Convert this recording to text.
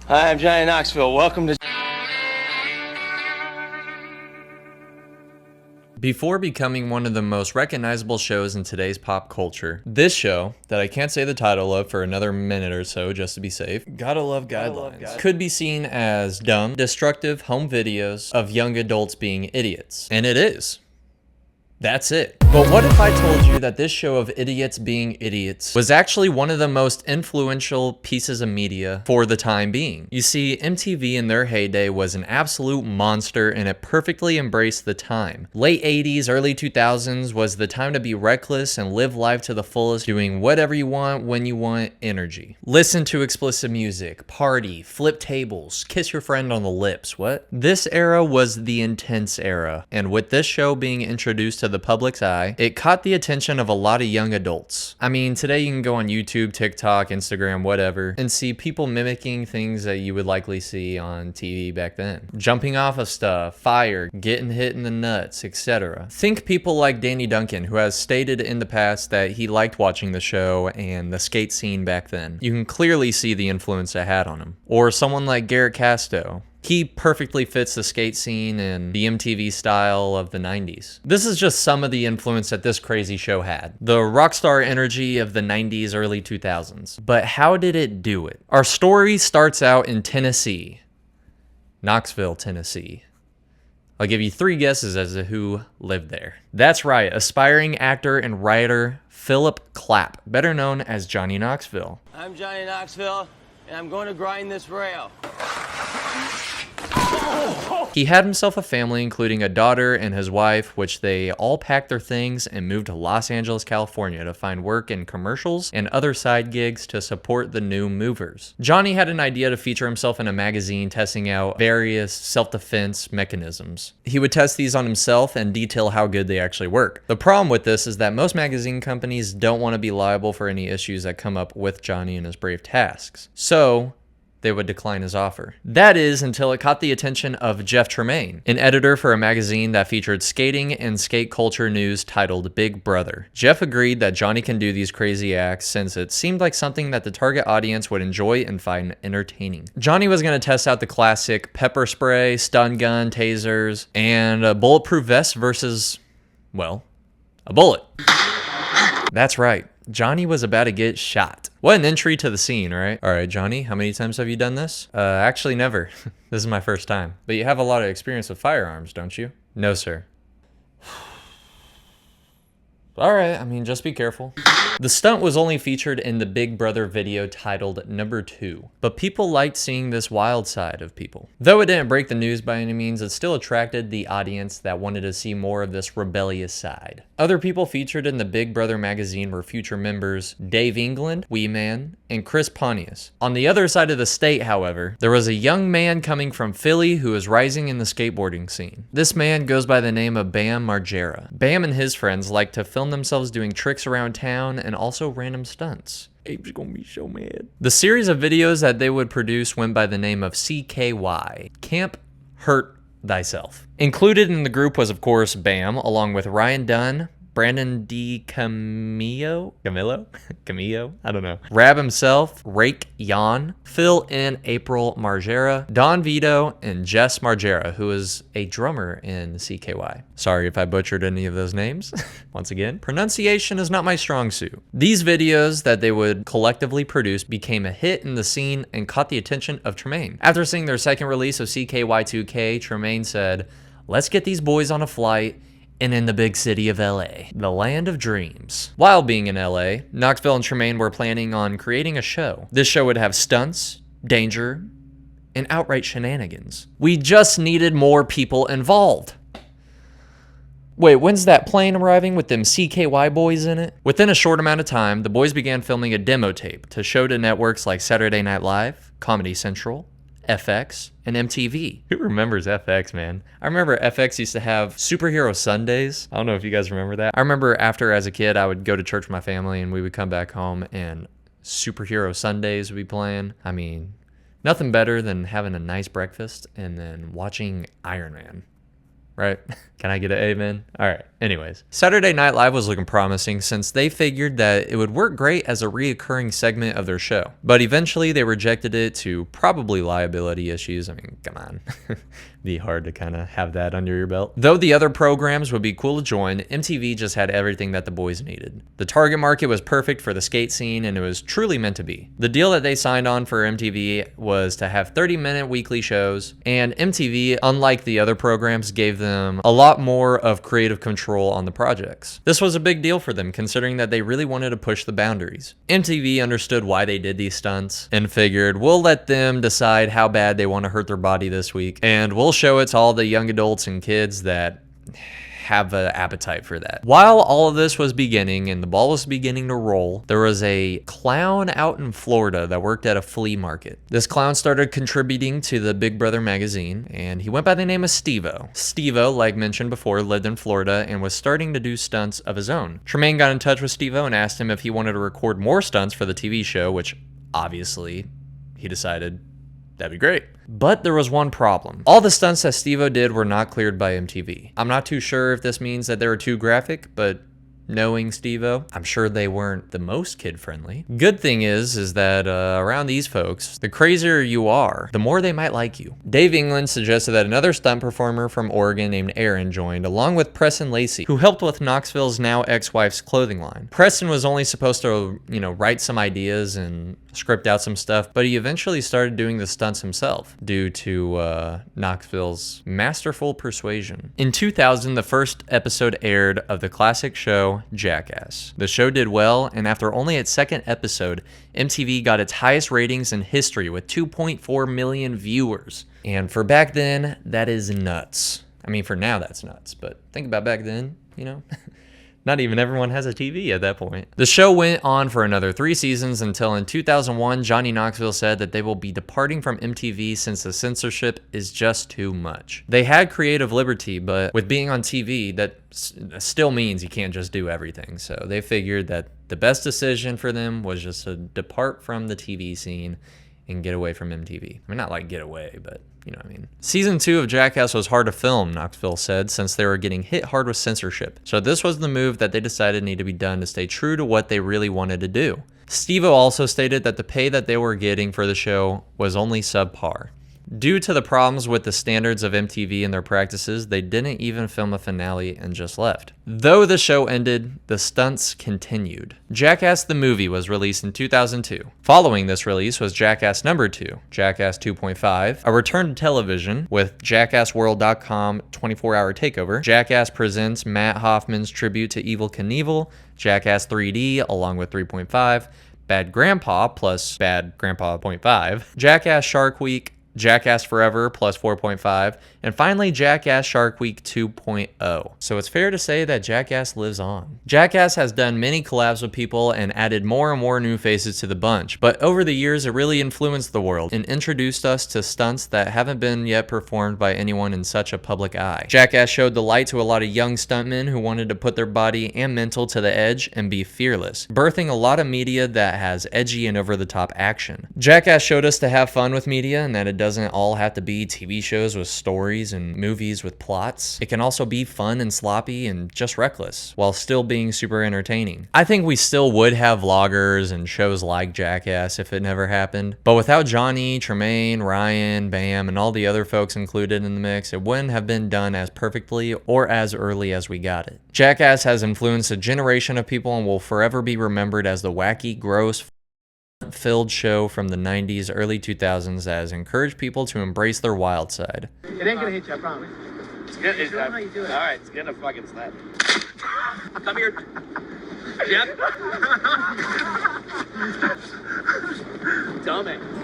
Hi, I'm Johnny Knoxville. Welcome to... Before becoming one of the most recognizable shows in today's pop culture, this show, that I can't say the title of for another minute or so just to be safe, Gotta Love Guidelines, could be seen as dumb, destructive home videos of young adults being idiots. And it is. That's it. But what if I told you that this show of idiots being idiots was actually one of the most influential pieces of media for the time being? You see, MTV in their heyday was an absolute monster and it perfectly embraced the time. Late 80s, early 2000s was the time to be reckless and live life to the fullest, doing whatever you want, when you want, energy. Listen to explicit music, party, flip tables, kiss your friend on the lips, what? This era was the intense era, and with this show being introduced to the public's eye, it caught the attention of a lot of young adults. I mean, today you can go on YouTube, TikTok, Instagram, whatever, and see people mimicking things that you would likely see on TV back then. Jumping off of stuff, fire, getting hit in the nuts, etc. Think people like Danny Duncan, who has stated in the past that he liked watching the show and the skate scene back then. You can clearly see the influence it had on him. Or someone like Garrett Casto. He perfectly fits the skate scene and the MTV style of the 90s. This is just some of the influence that this crazy show had. The rockstar energy of the 90s, early 2000s. But how did it do it? Our story starts out in Tennessee. Knoxville, Tennessee. I'll give you 3 guesses as to who lived there. That's right, aspiring actor and writer Philip Clapp, better known as Johnny Knoxville. I'm Johnny Knoxville, and I'm going to grind this rail. He had himself a family, including a daughter and his wife, which they all packed their things and moved to Los Angeles, California to find work in commercials and other side gigs to support the new movers. Johnny had an idea to feature himself in a magazine testing out various self-defense mechanisms. He would test these on himself and detail how good they actually work. The problem with this is that most magazine companies don't want to be liable for any issues that come up with Johnny and his brave tasks. So they would decline his offer. That is until it caught the attention of Jeff Tremaine, an editor for a magazine that featured skating and skate culture news titled Big Brother. Jeff agreed that Johnny can do these crazy acts since it seemed like something that the target audience would enjoy and find entertaining. Johnny was going to test out the classic pepper spray, stun gun, tasers, and a bulletproof vest versus, well, a bullet. That's right. Johnny was about to get shot. What an entry to the scene, right? All right, Johnny, how many times have you done this? Actually never. This is my first time. But you have a lot of experience with firearms, don't you? No, sir. All right, I mean, just be careful. The stunt was only featured in the Big Brother video titled Number 2, but people liked seeing this wild side of people. Though it didn't break the news by any means, it still attracted the audience that wanted to see more of this rebellious side. Other people featured in the Big Brother magazine were future members Dave England, Wee Man, and Chris Pontius. On the other side of the state, however, there was a young man coming from Philly who was rising in the skateboarding scene. This man goes by the name of Bam Margera. Bam and his friends like to film themselves doing tricks around town and also random stunts. Abe's gonna be so mad. The series of videos that they would produce went by the name of CKY, Camp Hurt Thyself. Included in the group was, of course, Bam, along with Ryan Dunn, Brandon D. Camillo? I don't know. Rab himself, Rake Yan, Phil and April Margera, Don Vito, and Jess Margera, who is a drummer in CKY. Sorry if I butchered any of those names. Once again, pronunciation is not my strong suit. These videos that they would collectively produce became a hit in the scene and caught the attention of Tremaine. After seeing their second release of CKY2K, Tremaine said, "Let's get these boys on a flight and in the big city of LA, the land of dreams." While being in LA, Knoxville and Tremaine were planning on creating a show. This show would have stunts, danger, and outright shenanigans. We just needed more people involved. Wait, when's that plane arriving with them CKY boys in it? Within a short amount of time, the boys began filming a demo tape to show to networks like Saturday Night Live, Comedy Central, FX, and MTV. Who remembers FX, man? I remember FX used to have Superhero Sundays. I don't know if you guys remember that. I remember after, as a kid, I would go to church with my family and we would come back home and Superhero Sundays would be playing. I mean, nothing better than having a nice breakfast and then watching Iron Man. right? Can I get an amen? All right. Anyways, Saturday Night Live was looking promising since they figured that it would work great as a reoccurring segment of their show. But eventually they rejected it to probably liability issues. I mean, come on. Be hard to kind of have that under your belt. Though the other programs would be cool to join, MTV just had everything that the boys needed. The target market was perfect for the skate scene, and it was truly meant to be. The deal that they signed on for MTV was to have 30-minute weekly shows, and MTV, unlike the other programs, gave them a lot more of creative control on the projects. This was a big deal for them, considering that they really wanted to push the boundaries. MTV understood why they did these stunts and figured, we'll let them decide how bad they want to hurt their body this week, and we'll show it to all the young adults and kids that have an appetite for that. While all of this was beginning and the ball was beginning to roll, there was a clown out in Florida that worked at a flea market. This clown started contributing to the Big Brother magazine, and he went by the name of Steve-O. Steve-O, like mentioned before, lived in Florida and was starting to do stunts of his own. Tremaine got in touch with Steve-O and asked him if he wanted to record more stunts for the TV show, which obviously he decided that'd be great. But there was one problem. All the stunts that Steve-O did were not cleared by MTV. I'm not too sure if this means that they were too graphic, but knowing Steve-O, I'm sure they weren't the most kid-friendly. Good thing is that around these folks, the crazier you are, the more they might like you. Dave England suggested that another stunt performer from Oregon named Aaron joined, along with Preston Lacey, who helped with Knoxville's now ex-wife's clothing line. Preston was only supposed to, write some ideas and script out some stuff, but he eventually started doing the stunts himself due to Knoxville's masterful persuasion. In 2000, the first episode aired of the classic show Jackass. The show did well, and after only its second episode, MTV got its highest ratings in history with 2.4 million viewers. And for back then, that is nuts. I mean, for now, that's nuts, but think about back then, Not even everyone has a TV at that point. The show went on for another 3 seasons until in 2001, Johnny Knoxville said that they will be departing from MTV since the censorship is just too much. They had creative liberty, but with being on TV, that still means you can't just do everything. So they figured that the best decision for them was just to depart from the TV scene and get away from MTV. I mean, not like get away, but you know what I mean. Season 2 of Jackass was hard to film, Knoxville said, since they were getting hit hard with censorship. So this was the move that they decided needed to be done to stay true to what they really wanted to do. Steve-O also stated that the pay that they were getting for the show was only subpar. Due to the problems with the standards of MTV and their practices, they didn't even film a finale and just left. Though the show ended, the stunts continued. Jackass the movie was released in 2002. Following this release was Jackass number 2, Jackass 2.5, a return to television with JackassWorld.com 24-hour takeover, Jackass presents Matt Hoffman's tribute to Evel Knievel, Jackass 3D along with 3.5, Bad Grandpa plus Bad Grandpa 0.5, Jackass Shark Week, Jackass Forever plus 4.5, and finally Jackass Shark Week 2.0. So it's fair to say that Jackass lives on. Jackass has done many collabs with people and added more and more new faces to the bunch, but over the years it really influenced the world and introduced us to stunts that haven't been yet performed by anyone in such a public eye. Jackass showed the light to a lot of young stuntmen who wanted to put their body and mental to the edge and be fearless, birthing a lot of media that has edgy and over-the-top action. Jackass showed us to have fun with media and that it doesn't all have to be TV shows with stories and movies with plots. It can also be fun and sloppy and just reckless, while still being super entertaining. I think we still would have vloggers and shows like Jackass if it never happened, but without Johnny, Tremaine, Ryan, Bam, and all the other folks included in the mix, it wouldn't have been done as perfectly or as early as we got it. Jackass has influenced a generation of people and will forever be remembered as the wacky, gross, filled show from the 90s, early 2000s that has encouraged people to embrace their wild side. It ain't gonna hit you, I promise. It's good. Alright, it's gonna fucking slap. Come here. Jeff. Dumbass.